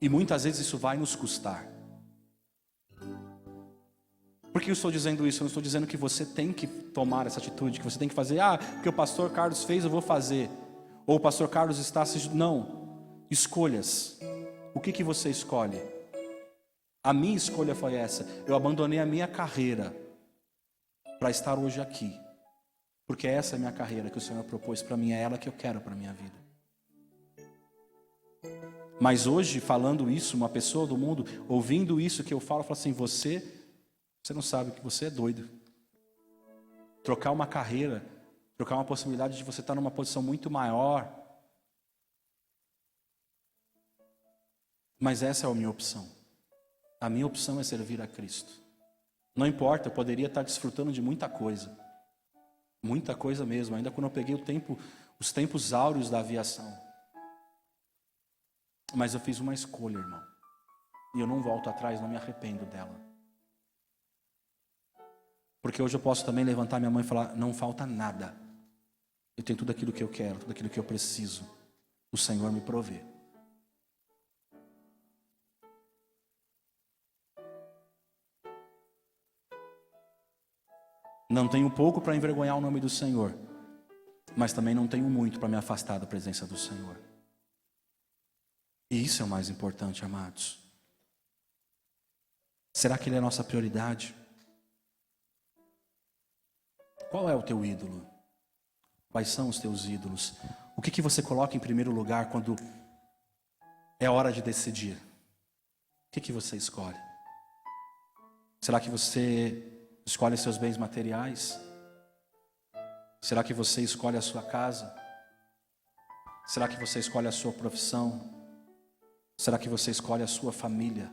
E muitas vezes isso vai nos custar. Por que eu estou dizendo isso? Eu não estou dizendo que você tem que tomar essa atitude, que você tem que fazer, porque o pastor Carlos fez, eu vou fazer. Ou o pastor Carlos está assistindo. Não. Escolhas. O que você escolhe? A minha escolha foi essa. Eu abandonei a minha carreira para estar hoje aqui. Porque essa é a minha carreira que o Senhor propôs para mim, é ela que eu quero para a minha vida. Mas hoje, falando isso, uma pessoa do mundo, ouvindo isso que eu falo, fala assim, você não sabe que você é doido. Trocar uma carreira, trocar uma possibilidade de você estar numa posição muito maior. Mas essa é a minha opção. A minha opção é servir a Cristo. Não importa, eu poderia estar desfrutando de muita coisa. Muita coisa mesmo, ainda quando eu peguei os tempos áureos da aviação. Mas eu fiz uma escolha, irmão. E eu não volto atrás, não me arrependo dela. Porque hoje eu posso também levantar minha mão e falar, não falta nada. Eu tenho tudo aquilo que eu quero, tudo aquilo que eu preciso. O Senhor me provê. Não tenho pouco para envergonhar o nome do Senhor, mas também não tenho muito para me afastar da presença do Senhor. E isso é o mais importante, amados. Será que Ele é a nossa prioridade? Qual é o teu ídolo? Quais são os teus ídolos? O que você coloca em primeiro lugar quando é hora de decidir? O que você escolhe? Será que você escolhe seus bens materiais? Será que você escolhe a sua casa? Será que você escolhe a sua profissão? Será que você escolhe a sua família?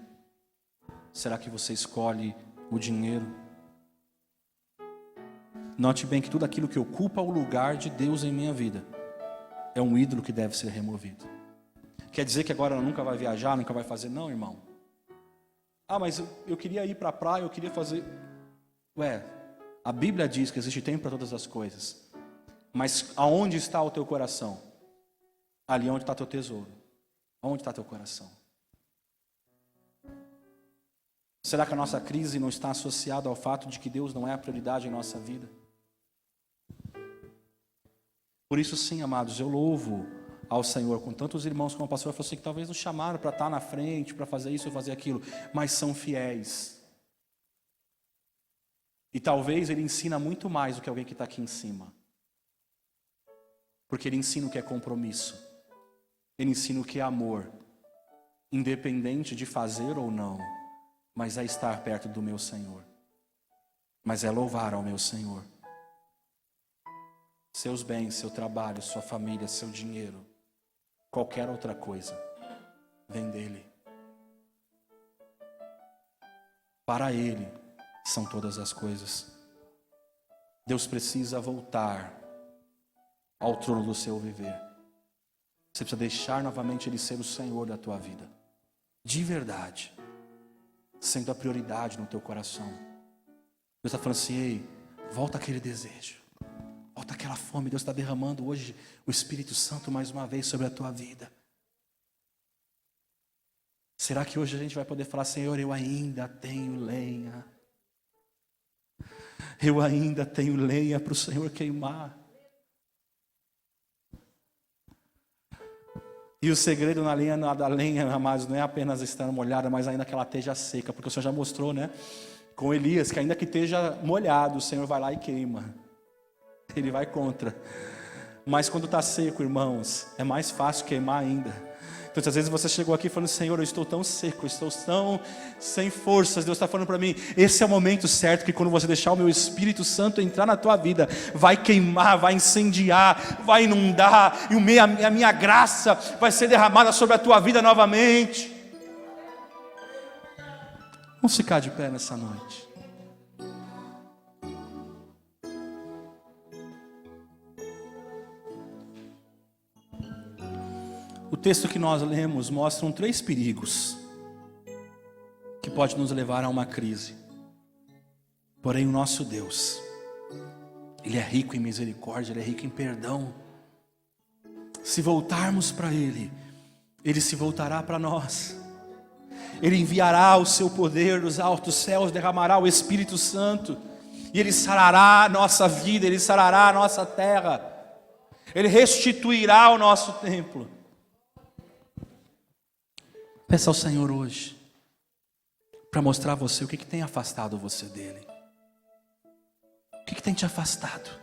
Será que você escolhe o dinheiro? Note bem que tudo aquilo que ocupa o lugar de Deus em minha vida é um ídolo que deve ser removido. Quer dizer que agora ela nunca vai viajar, nunca vai fazer? Não, irmão. Mas eu queria ir para a praia, eu queria fazer... A Bíblia diz que existe tempo para todas as coisas. Mas aonde está o teu coração? Ali onde está teu tesouro. Onde está teu coração? Será que a nossa crise não está associada ao fato de que Deus não é a prioridade em nossa vida? Por isso sim, amados, eu louvo ao Senhor com tantos irmãos como o pastor falou assim, que talvez nos chamaram para estar na frente, para fazer isso ou fazer aquilo, mas são fiéis. E talvez ele ensina muito mais do que alguém que está aqui em cima. Porque ele ensina o que é compromisso. Ele ensina o que é amor. Independente de fazer ou não. Mas é estar perto do meu Senhor. Mas é louvar ao meu Senhor. Seus bens, seu trabalho, sua família, seu dinheiro. Qualquer outra coisa. Vem dele. Para ele são todas as coisas. Deus precisa voltar ao trono do seu viver. Você precisa deixar novamente Ele ser o Senhor da tua vida. De verdade. Sendo a prioridade no teu coração. Deus está falando assim, ei, volta aquele desejo. Volta aquela fome. Deus está derramando hoje o Espírito Santo mais uma vez sobre a tua vida. Será que hoje a gente vai poder falar, Senhor, eu ainda tenho lenha. Eu ainda tenho lenha para o Senhor queimar. E o segredo na lenha, da lenha, amados, não é apenas estar molhada, mas ainda que ela esteja seca. Porque o Senhor já mostrou, né? Com Elias, que ainda que esteja molhado, o Senhor vai lá e queima. Ele vai contra. Mas quando está seco, irmãos, é mais fácil queimar ainda. Então, às vezes você chegou aqui falando, Senhor, eu estou tão seco, eu estou tão sem forças. Deus está falando para mim, esse é o momento certo que quando você deixar o meu Espírito Santo entrar na tua vida, vai queimar, vai incendiar, vai inundar, e a minha graça vai ser derramada sobre a tua vida novamente. Vamos ficar de pé nessa noite. O texto que nós lemos mostra 3 perigos que pode nos levar a uma crise. Porém o nosso Deus, Ele é rico em misericórdia, Ele é rico em perdão. Se voltarmos para Ele, Ele se voltará para nós. Ele enviará o seu poder dos altos céus, derramará o Espírito Santo, e Ele sarará a nossa vida, Ele sarará a nossa terra, Ele restituirá o nosso templo. Peça ao Senhor hoje, para mostrar a você o que tem afastado você dEle. O que tem te afastado?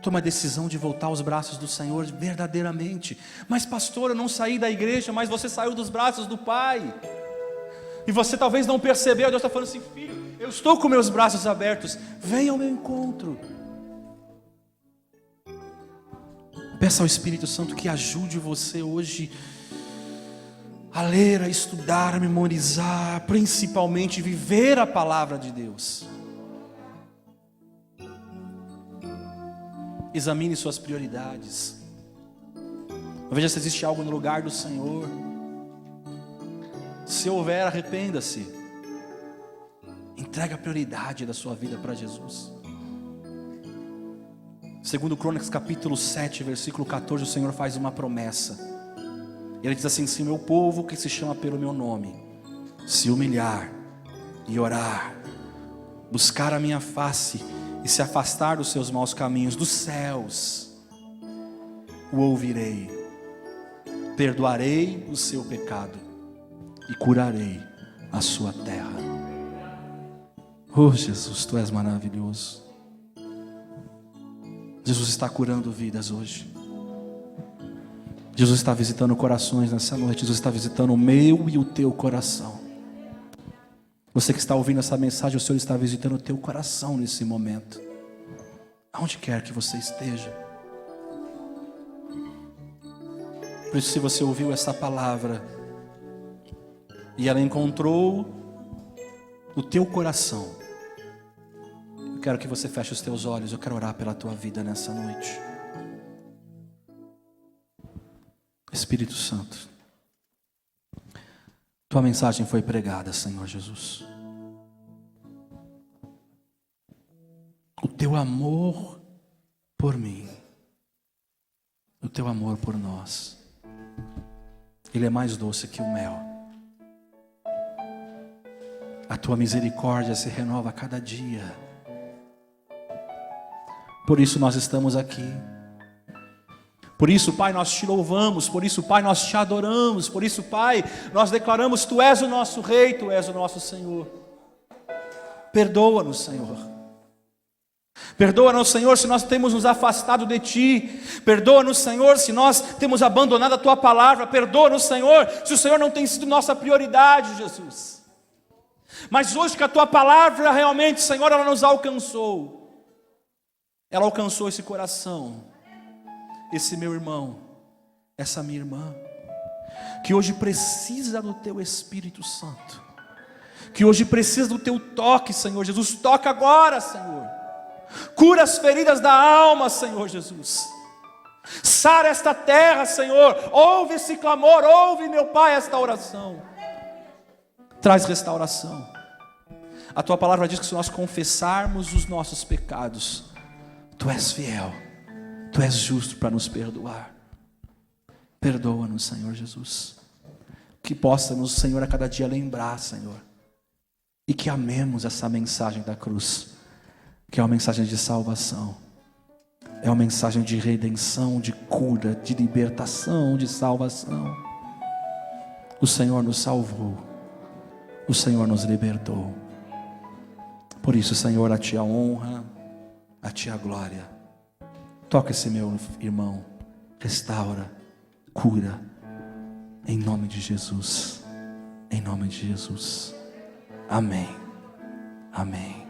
Toma a decisão de voltar aos braços do Senhor verdadeiramente. Mas pastor, eu não saí da igreja, mas você saiu dos braços do Pai. E você talvez não percebeu, Deus está falando assim: filho, eu estou com meus braços abertos, venha ao meu encontro. Peça ao Espírito Santo que ajude você hoje a ler, a estudar, a memorizar, principalmente viver a palavra de Deus. Examine suas prioridades. Veja se existe algo no lugar do Senhor. Se houver, arrependa-se. Entregue a prioridade da sua vida para Jesus. Segundo Crônicas capítulo 7, versículo 14, o Senhor faz uma promessa. Ele diz assim: se o meu povo, que se chama pelo meu nome, se humilhar e orar, buscar a minha face e se afastar dos seus maus caminhos, dos céus o ouvirei, perdoarei o seu pecado e curarei a sua terra. Oh Jesus, Tu és maravilhoso. Jesus está curando vidas hoje. Jesus está visitando corações nessa noite. Jesus está visitando o meu e o teu coração. Você que está ouvindo essa mensagem, o Senhor está visitando o teu coração nesse momento. Aonde quer que você esteja. Por isso, se você ouviu essa palavra e ela encontrou o teu coração, eu quero que você feche os teus olhos. Eu quero orar pela tua vida nessa noite. Espírito Santo, Tua mensagem foi pregada, Senhor Jesus. O Teu amor por mim, o Teu amor por nós, Ele é mais doce que o mel. A Tua misericórdia se renova a cada dia. Por isso nós estamos aqui. Por isso, Pai, nós Te louvamos. Por isso, Pai, nós Te adoramos. Por isso, Pai, nós declaramos: Tu és o nosso Rei, Tu és o nosso Senhor. Perdoa-nos, Senhor. Perdoa-nos, Senhor, se nós temos nos afastado de Ti. Perdoa-nos, Senhor, se nós temos abandonado a Tua palavra. Perdoa-nos, Senhor, se o Senhor não tem sido nossa prioridade, Jesus. Mas hoje que a Tua palavra realmente, Senhor, ela nos alcançou. Ela alcançou esse coração, esse meu irmão, essa minha irmã, que hoje precisa do Teu Espírito Santo, que hoje precisa do Teu toque, Senhor Jesus. Toca agora, Senhor. Cura as feridas da alma, Senhor Jesus. Sara esta terra, Senhor. Ouve esse clamor, ouve, meu Pai, esta oração. Traz restauração. A Tua palavra diz que se nós confessarmos os nossos pecados, Tu és fiel, Tu és justo para nos perdoar. Perdoa-nos, Senhor Jesus. Que possa-nos, Senhor, a cada dia lembrar, Senhor, e que amemos essa mensagem da cruz, que é uma mensagem de salvação, é uma mensagem de redenção, de cura, de libertação, de salvação. O Senhor nos salvou, o Senhor nos libertou. Por isso, Senhor, a Ti a honra, a Ti a glória. Toca esse meu irmão, restaura, cura, em nome de Jesus, em nome de Jesus. Amém, amém.